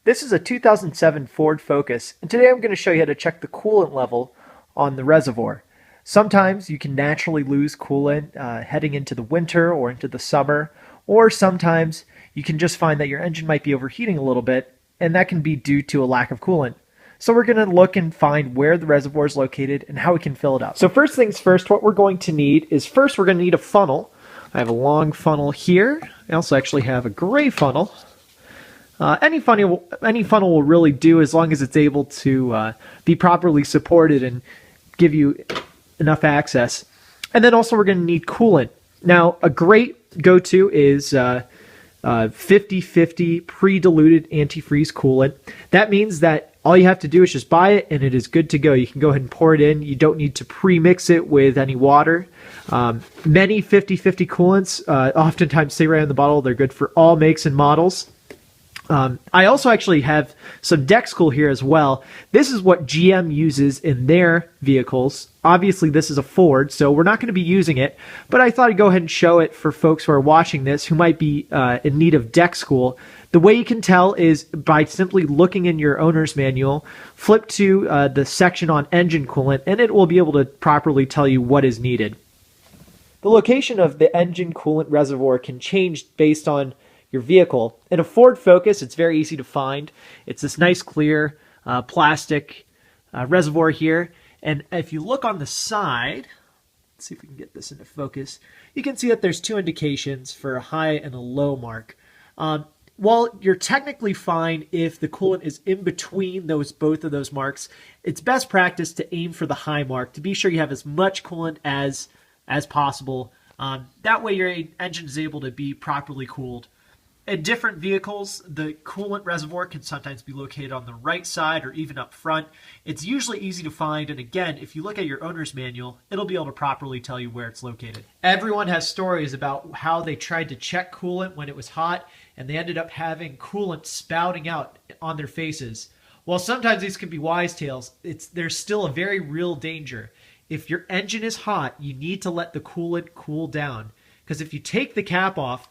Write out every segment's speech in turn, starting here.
This is a 2007 Ford Focus, and today I'm going to show you how to check the coolant level on the reservoir. Sometimes you can naturally lose coolant heading into the winter or into the summer, or sometimes you can just find that your engine might be overheating a little bit, and that can be due to a lack of coolant. So we're going to look and find where the reservoir is located and how we can fill it up. So first things first, what we're going to need is first we're going to need a funnel. I have a long funnel here. I also actually have a gray funnel. Any funnel will really do as long as it's able to be properly supported and give you enough access. And then also we're going to need coolant. Now, a great go-to is 50/50 pre-diluted antifreeze coolant. That means that all you have to do is just buy it and it is good to go. You can go ahead and pour it in. You don't need to pre-mix it with any water. Many 50/50 coolants oftentimes say right on the bottle they're good for all makes and models. I also actually have some Dexcool here as well. This is what GM uses in their vehicles. Obviously, this is a Ford, so we're not going to be using it, but I thought I'd go ahead and show it for folks who are watching this who might be in need of Dexcool. The way you can tell is by simply looking in your owner's manual, flip to the section on engine coolant, and it will be able to properly tell you what is needed. The location of the engine coolant reservoir can change based on your vehicle. In a Ford Focus, it's very easy to find. It's this nice clear plastic reservoir here. And if you look on the side, let's see if we can get this into focus, you can see that there's two indications for a high and a low mark. While you're technically fine if the coolant is in between both of those marks, it's best practice to aim for the high mark to be sure you have as much coolant as possible. That way your engine is able to be properly cooled. In different vehicles, the coolant reservoir can sometimes be located on the right side or even up front. It's usually easy to find, and again, if you look at your owner's manual, it'll be able to properly tell you where it's located. Everyone has stories about how they tried to check coolant when it was hot, and they ended up having coolant spouting out on their faces. While sometimes these can be wise tales, there's still a very real danger. If your engine is hot, you need to let the coolant cool down, because if you take the cap off,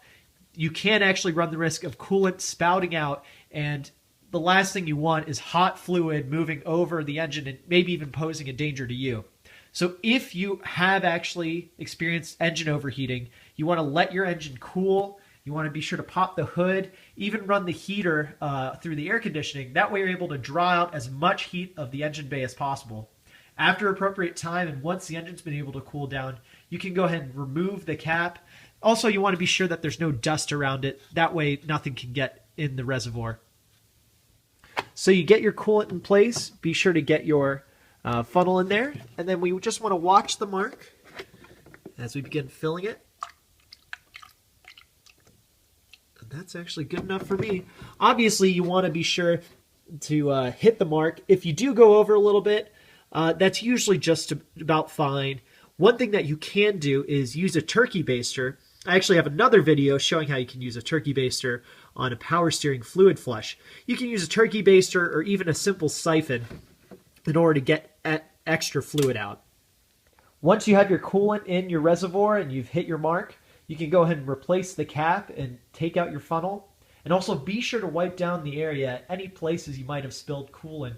you can actually run the risk of coolant spouting out, and the last thing you want is hot fluid moving over the engine and maybe even posing a danger to you. So if you have actually experienced engine overheating, you want to let your engine cool. You want to be sure to pop the hood, even run the heater through the air conditioning. That way you're able to draw out as much heat of the engine bay as possible. After appropriate time, and once the engine's been able to cool down, you can go ahead and remove the cap. Also, you want to be sure that there's no dust around it. That way, nothing can get in the reservoir. So you get your coolant in place. Be sure to get your funnel in there. And then we just want to watch the mark as we begin filling it. And that's actually good enough for me. Obviously, you want to be sure to hit the mark. If you do go over a little bit, that's usually just about fine. One thing that you can do is use a turkey baster. I actually have another video showing how you can use a turkey baster on a power steering fluid flush. You can use a turkey baster or even a simple siphon in order to get extra fluid out. Once you have your coolant in your reservoir and you've hit your mark, you can go ahead and replace the cap and take out your funnel. And also be sure to wipe down the area at any places you might have spilled coolant.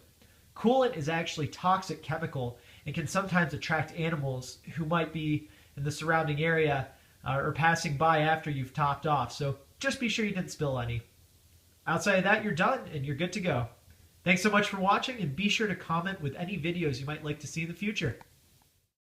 Coolant is actually toxic chemical and can sometimes attract animals who might be in the surrounding area or passing by after you've topped off. So just be sure you didn't spill any. Outside of that, you're done and you're good to go. Thanks so much for watching, and be sure to comment with any videos you might like to see in the future.